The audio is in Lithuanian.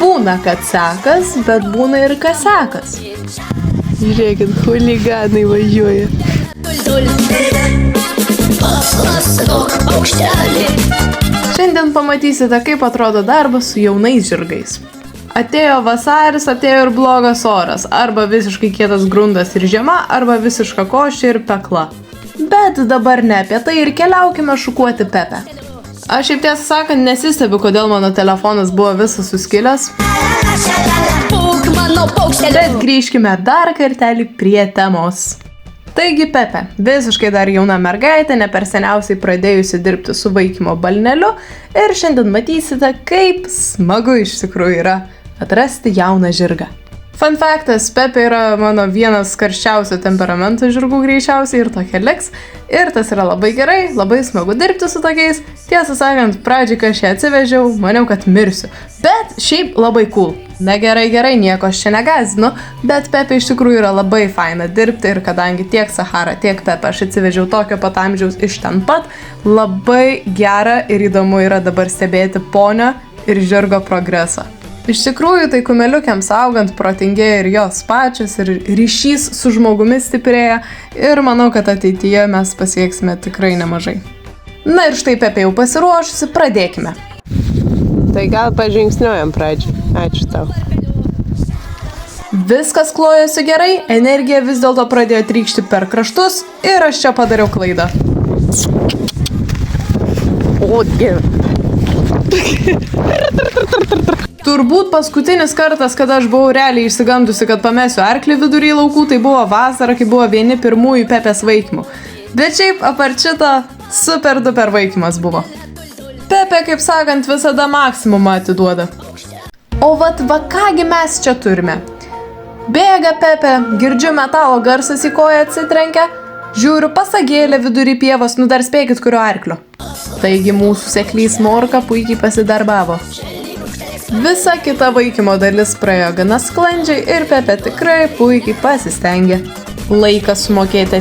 Būna, kad sekas, bet būna ir kasekas. Žiūrėkit, chuliganai važiuoja. Šiandien pamatysite, kaip atrodo darbas su jaunais žirgais. Atėjo vasaris, atėjo ir blogas oras, arba visiškai kietas grundas ir žiema, arba visiška košė ir pekla. Bet dabar ne apie tai ir keliaukime šukuoti Pepę. Aš šiaip tiesą sakant nesistebiu, kodėl mano telefonas buvo visas suskilęs. Bet grįžkime dar kartelį prie temos. Taigi Pepė, visiškai dar jauna mergaitė, ne per seniausiai pradėjusi dirbti su vaikymo balneliu ir šiandien matysite, kaip smagu iš tikrųjų yra atrasti jauną žirgą. Fun factas, Pepė yra mano vienas karščiausio temperamento žirgų greičiausiai ir tokia liks. Ir tas yra labai gerai, labai smagu dirbti su tokiais. Tiesą sakant, pradžiai, kai aš ją atsivežiau, maniau, kad mirsiu. Bet šiaip labai cool. Na gerai, nieko aš čia negazinu, bet Pepė iš tikrųjų yra labai faina dirbti ir kadangi tiek Sahara, tiek Pepė aš atsivežiau tokio pat amžiaus iš ten pat, labai gera ir įdomu yra dabar stebėti ponio ir žirgo progresą. Iš tikrųjų, tai kumeliukiams augant protingėja ir jos pačios, ir ryšys su žmogumi stiprėja ir manau, kad ateityje mes pasieksime tikrai nemažai. Na ir štai Pepė jau pasiruošusi, pradėkime. Tai gal pažingsniuojam pradžią. Ačiū tau. Viskas klojosi gerai, energija vis dėlto pradėjo trykšti per kraštus ir aš čia padariau klaidą. O, Dieve. Turbūt paskutinis kartas, kada aš buvau realiai išsigandusi, kad pamesiu arklį vidury laukų, tai buvo vasara, kai buvo vieni pirmųjų Pepės vaikymų. Bet šiaip apart šito super duper vaikymas buvo. Pepė, kaip sakant, visada maksimumą atiduoda. O va kągi mes čia turime. Bėga Pepė, girdžiu metalo garsas į koją atsitrenkia, žiūriu pasagėlę vidury pievos, nu dar spėkit kurio arklio. Taigi mūsų seklys Morka puikiai pasidarbavo. Visa kita vaikymo dalis praėjo gana sklandžiai ir Pepė tikrai puikiai pasistengė. Laikas sumokėti